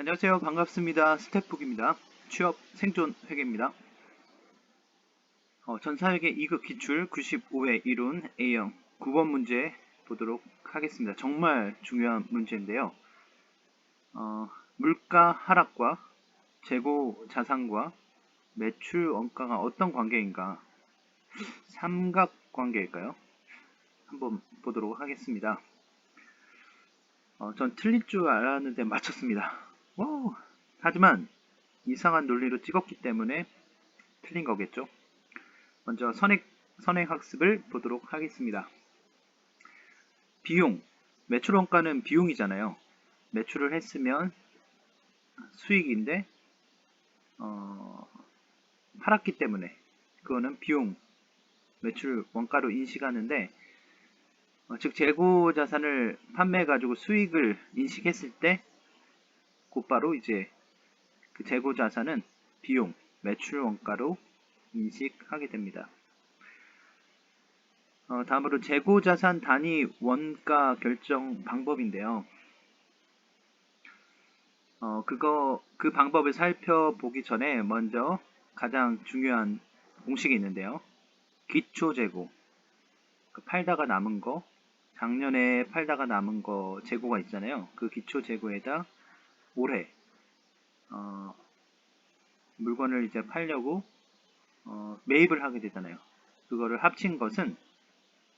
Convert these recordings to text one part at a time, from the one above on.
안녕하세요. 반갑습니다. 스텝북입니다. 취업 생존 회계입니다. 전사회계 2급 기출 95회 이론 A형 9번 문제 보도록 하겠습니다. 정말 중요한 문제인데요. 물가 하락과 재고 자산과 매출 원가가 어떤 관계인가? 삼각관계일까요? 한번 보도록 하겠습니다. 전 틀릴 줄 알았는데 맞췄습니다. 와우. 하지만 이상한 논리로 찍었기 때문에 틀린 거겠죠. 먼저 선행 학습을 보도록 하겠습니다. 비용, 매출 원가는 비용이잖아요. 매출을 했으면 수익인데 팔았기 때문에 그거는 비용, 매출 원가로 인식하는데 즉 재고 자산을 판매해가지고 수익을 인식했을 때 곧바로 이제 그 재고 자산은 비용, 매출 원가로 인식하게 됩니다. 다음으로 재고자산 단위 원가 결정 방법인데요. 그 방법을 살펴보기 전에 먼저 가장 중요한 공식이 있는데요. 기초재고, 팔다가 남은 거, 작년에 팔다가 남은 거 재고가 있잖아요. 그 기초재고에다 올해 물건을 이제 팔려고 매입을 하게 되잖아요. 그거를 합친 것은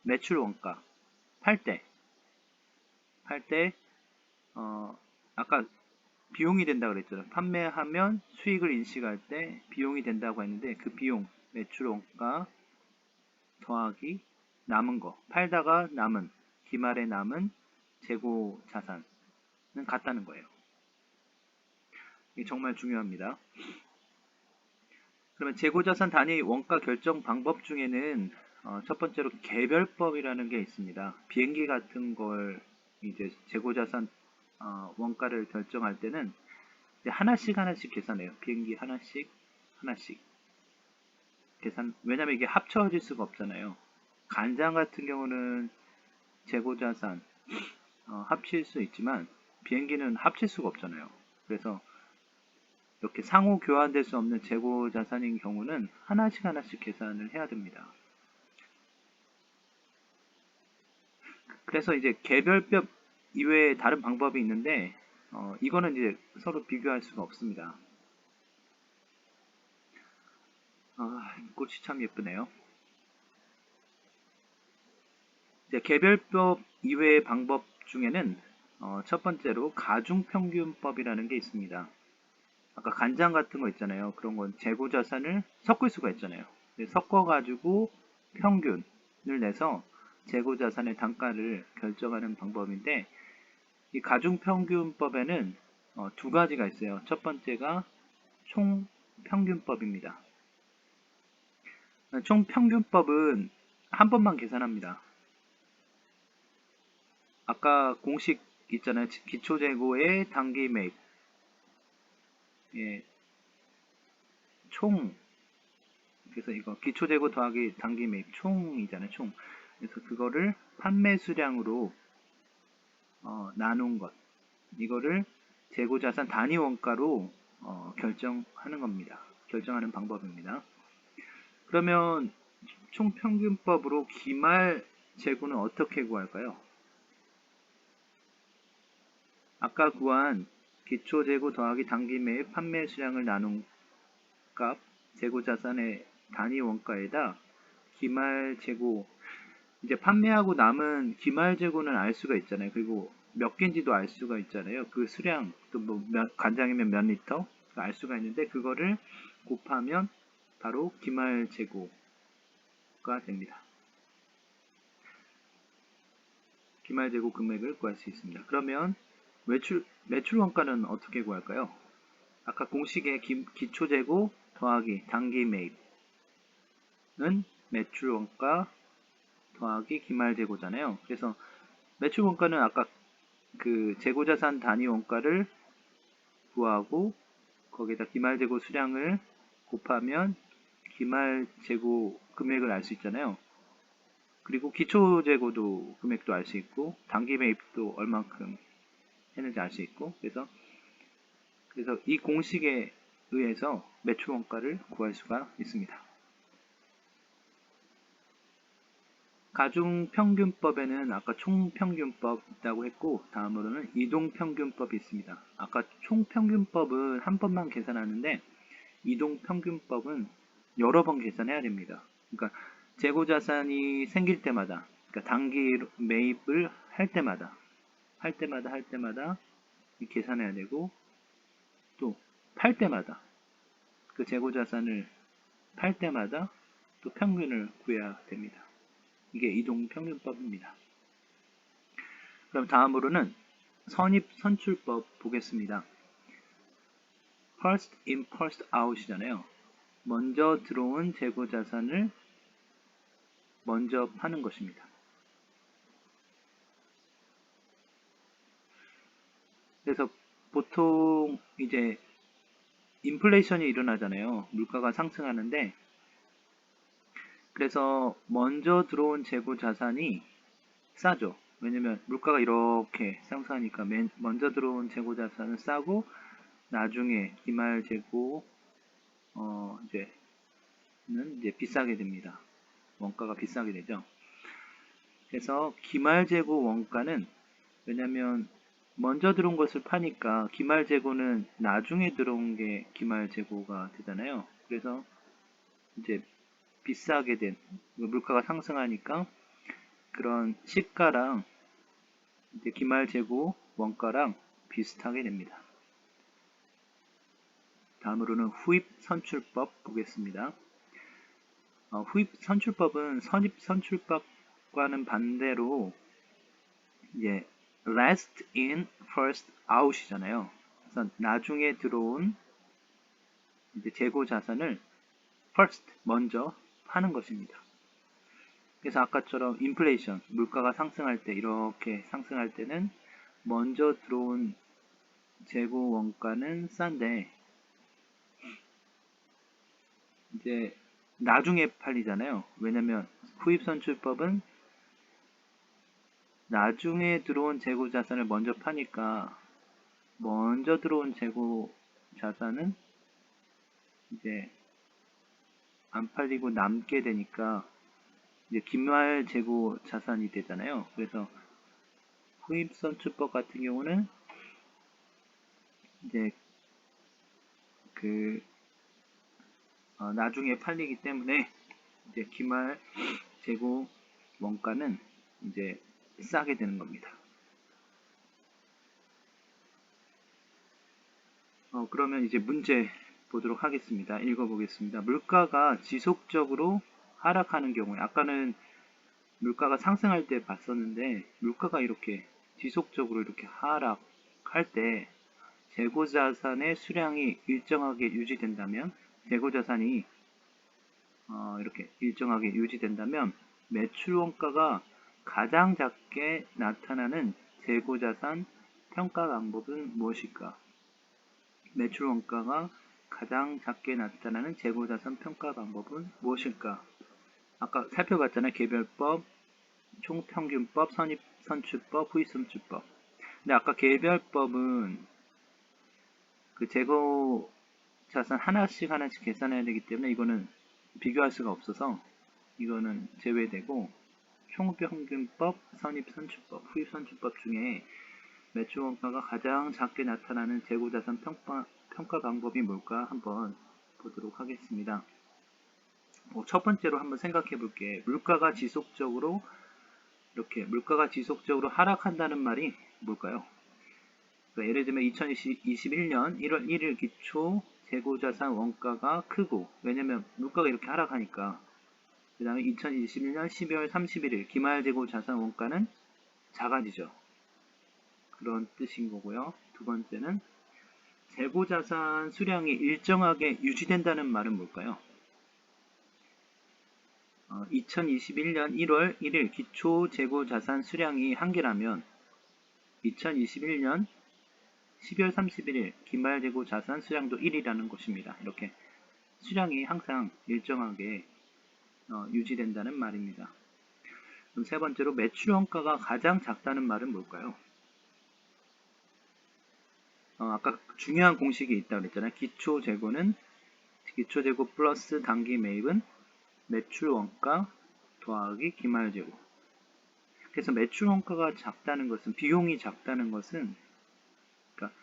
매출 원가, 팔 때, 아까 비용이 된다 그랬잖아요. 판매하면 수익을 인식할 때 비용이 된다고 했는데 그 비용, 매출 원가 더하기 남은 거, 팔다가 남은, 기말에 남은 재고 자산은 같다는 거예요. 이게 정말 중요합니다. 그러면 재고 자산 단위 원가 결정 방법 중에는 첫 번째로 개별법이라는 게 있습니다. 비행기 같은 걸 이제 재고 자산 원가를 결정할 때는 하나씩 계산해요. 비행기 하나씩 계산. 왜냐면 이게 합쳐질 수가 없잖아요. 간장 같은 경우는 재고자산 합칠 수 있지만 비행기는 합칠 수가 없잖아요. 그래서 이렇게 상호 교환될 수 없는 재고자산인 경우는 하나씩 계산을 해야 됩니다. 그래서 이제 개별법 이외에 다른 방법이 있는데 이거는 이제 서로 비교할 수가 없습니다. 꽃이 참 예쁘네요. 이제 개별법 이외의 방법 중에는 첫 번째로 가중평균법이라는 게 있습니다. 아까 간장 같은 거 있잖아요. 그런 건 재고자산을 섞을 수가 있잖아요. 섞어가지고 평균을 내서 재고자산의 단가를 결정하는 방법인데 이 가중평균법에는 두 가지가 있어요. 첫 번째가 총평균법입니다. 총평균법은 한 번만 계산합니다. 아까 공식 있잖아요. 기초재고의 단기 매입. 예, 그래서 이거 기초재고 더하기 단기 매입 총이잖아요. 총. 그래서 그거를 판매 수량으로 나눈 것. 이거를 재고자산 단위 원가로 결정하는 겁니다. 결정하는 방법입니다. 그러면 총평균법으로 기말 재고는 어떻게 구할까요? 아까 구한 기초재고 더하기 단기 매입 판매 수량을 나눈 값 재고자산의 단위 원가에다 기말 재고 이제 판매하고 남은 기말 재고는 알 수가 있잖아요. 그리고 몇 개인지도 알 수가 있잖아요. 그 수량 또 뭐 간장이면 몇 리터 알 수가 있는데 그거를 곱하면 바로 기말 재고가 됩니다. 기말 재고 금액을 구할 수 있습니다. 그러면 매출 원가는 어떻게 구할까요? 아까 공식의 기초 재고 더하기 단기 매입은 매출 원가 더하기 기말 재고잖아요. 그래서 매출 원가는 아까 그 재고자산 단위 원가를 구하고 거기에다 기말 재고 수량을 곱하면 기말 재고 금액을 알 수 있잖아요. 그리고 기초 재고도 금액도 알 수 있고 단기 매입도 얼만큼 했는지 알 수 있고 그래서 그래서 이 공식에 의해서 매출 원가를 구할 수가 있습니다. 가중평균법에는 아까 총평균법 있다고 했고, 다음으로는 이동평균법이 있습니다. 아까 총평균법은 한 번만 계산하는데 이동평균법은 여러 번 계산해야 됩니다. 그러니까 재고자산이 생길 때마다, 그러니까 단기 매입을 할 때마다 계산해야 되고, 또 팔 때마다, 그 재고자산을 팔 때마다 또 평균을 구해야 됩니다. 이게 이동평균법입니다. 그럼 다음으로는 선입선출법 보겠습니다. first in, first out이잖아요. 먼저 들어온 재고자산을 먼저 파는 것입니다. 그래서 보통 이제 인플레이션이 일어나잖아요. 물가가 상승하는데, 그래서 먼저 들어온 재고자산이 싸죠. 왜냐면 물가가 이렇게 상승하니까 먼저 들어온 재고자산은 싸고, 나중에 기말 재고 이제 비싸게 됩니다. 원가가 비싸게 되죠. 그래서 기말 재고 원가는, 왜냐면 먼저 들어온 것을 파니까 기말 재고는 나중에 들어온 게 기말 재고가 되잖아요. 그래서 이제 비싸게 된, 물가가 상승하니까 그런 시가랑 이제 기말 재고 원가랑 비슷하게 됩니다. 다음으로는 후입 선출법 보겠습니다. 후입 선출법은 선입 선출법과는 반대로 이제 last in, first out이잖아요. 그래서 나중에 들어온 이제 재고 자산을 first, 먼저 파는 것입니다. 그래서 아까처럼 인플레이션, 물가가 상승할 때, 이렇게 상승할 때는 먼저 들어온 재고 원가는 싼데 이제 나중에 팔리잖아요. 왜냐면 후입선출법은 나중에 들어온 재고 자산을 먼저 파니까 먼저 들어온 재고 자산은 이제 안 팔리고 남게 되니까 이제 기말 재고 자산이 되잖아요. 그래서 후입선출법 같은 경우는 이제 나중에 팔리기 때문에 이제 기말 재고 원가는 이제 싸게 되는 겁니다. 그러면 이제 문제 보도록 하겠습니다. 읽어보겠습니다. 물가가 지속적으로 하락하는 경우에, 아까는 물가가 상승할 때 봤었는데, 물가가 이렇게 지속적으로 이렇게 하락할 때 재고자산의 수량이 일정하게 유지된다면, 재고자산이 이렇게 일정하게 유지된다면 매출 원가가 가장 작게 나타나는 재고자산 평가 방법은 무엇일까? 매출 원가가 가장 작게 나타나는 재고자산 평가 방법은 무엇일까? 아까 살펴봤잖아요. 개별법, 총평균법, 선입선출법, 후입선출법. 근데 아까 개별법은 그 재고자산 하나씩 계산해야 되기 때문에 이거는 비교할 수가 없어서 이거는 제외되고, 총평균법, 선입선출법, 후입선출법 중에 매출 원가가 가장 작게 나타나는 재고자산 평가 방법이 뭘까 한번 보도록 하겠습니다. 첫 번째로 한번 생각해 볼게. 물가가 지속적으로 하락한다는 말이 뭘까요? 그러니까 예를 들면 2021년 1월 1일 기초 재고자산 원가가 크고, 왜냐면 물가가 이렇게 하락하니까. 그 다음에 2021년 12월 31일 기말재고자산 원가는 작아지죠. 그런 뜻인 거고요. 두 번째는 재고자산 수량이 일정하게 유지된다는 말은 뭘까요? 2021년 1월 1일 기초 재고자산 수량이 1개라면 2021년 12월 31일 기말재고자산 수량도 1이라는 것입니다. 이렇게 수량이 항상 일정하게 유지된다는 말입니다. 그럼 세 번째로 매출 원가가 가장 작다는 말은 뭘까요? 아까 중요한 공식이 있다고 그랬잖아요. 기초재고 플러스 단기 매입은 매출 원가 더하기 기말재고. 그래서 매출 원가가 작다는 것은, 비용이 작다는 것은, 그러니까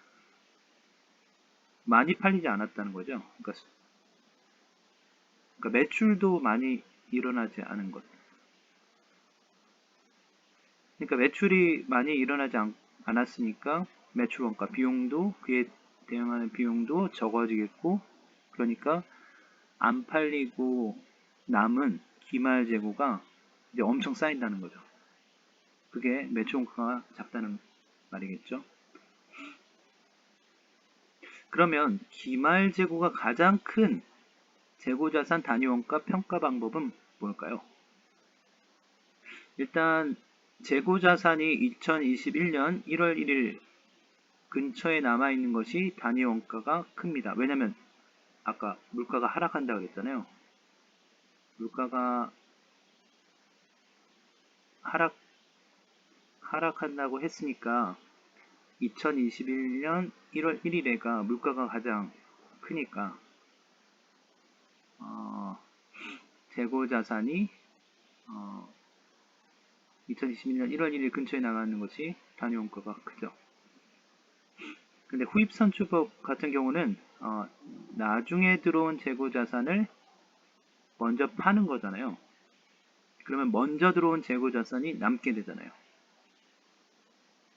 많이 팔리지 않았다는 거죠. 그러니까 매출도 많이 일어나지 않은 것. 그러니까 매출이 많이 일어나지 않았으니까 매출 원가, 비용도, 그에 대응하는 비용도 적어지겠고, 그러니까 안 팔리고 남은 기말 재고가 이제 엄청 쌓인다는 거죠. 그게 매출 원가가 작다는 말이겠죠. 그러면 기말 재고가 가장 큰 재고자산 단위원가 평가 방법은 뭘까요? 일단 재고자산이 2021년 1월 1일 근처에 남아있는 것이 단위원가가 큽니다. 왜냐면 아까 물가가 하락한다고 했잖아요. 물가가 하락한다고 했으니까 2021년 1월 1일에가 물가가 가장 크니까 재고자산이 2021년 1월 1일 근처에 나가는 것이 단위원가가 크죠. 근데 후입선출법 같은 경우는 나중에 들어온 재고자산을 먼저 파는 거잖아요. 그러면 먼저 들어온 재고자산이 남게 되잖아요.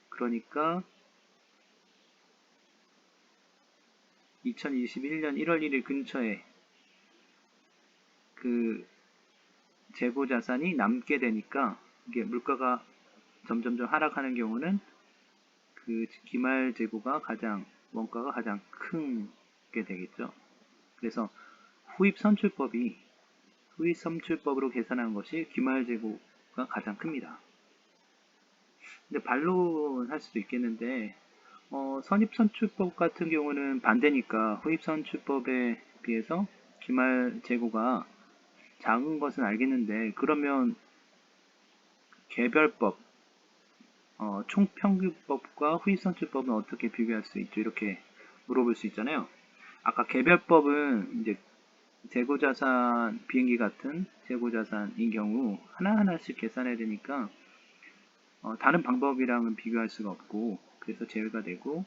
그러니까 2021년 1월 1일 근처에 그 재고자산이 남게 되니까 이게 물가가 점점점 하락하는 경우는 그 기말 재고가 원가가 가장 큰 게 되겠죠. 그래서 후입선출법으로 계산한 것이 기말 재고가 가장 큽니다. 근데 반론할 수도 있겠는데 선입선출법 같은 경우는 반대니까 후입선출법에 비해서 기말 재고가 작은 것은 알겠는데, 그러면 개별법, 총평균법과 후입선출법은 어떻게 비교할 수 있죠? 이렇게 물어볼 수 있잖아요. 아까 개별법은 이제 재고자산, 비행기 같은 재고자산인 경우 하나하나씩 계산해야 되니까 다른 방법이랑은 비교할 수가 없고, 그래서 제외가 되고,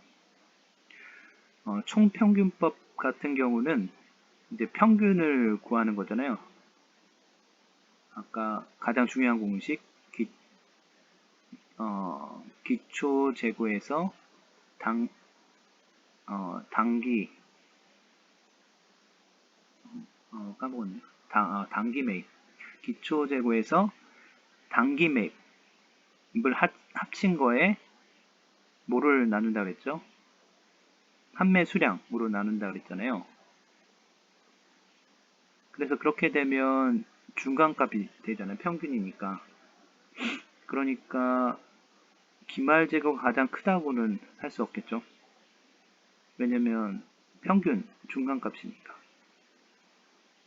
총평균법 같은 경우는 이제 평균을 구하는 거잖아요. 아까 가장 중요한 공식, 기초 재고에서 단기, 까먹었네. 단기 매입. 기초 재고에서 단기 매입을 합친 거에 뭐를 나눈다 그랬죠? 판매 수량으로 나눈다 그랬잖아요. 그래서 그렇게 되면 중간값이 되잖아요. 평균이니까. 그러니까 기말 재고가 가장 크다고는 할 수 없겠죠. 왜냐면 평균, 중간값이니까.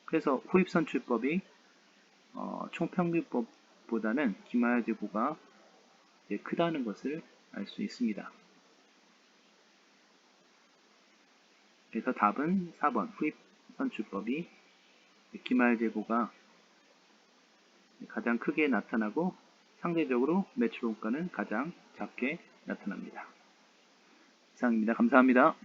그래서 후입선출법이 총평균법보다는 기말 재고가 크다는 것을 알 수 있습니다. 그래서 답은 4번 후입선출법이 기말 재고가 가장 크게 나타나고 상대적으로 매출 원가는 가장 작게 나타납니다. 이상입니다. 감사합니다.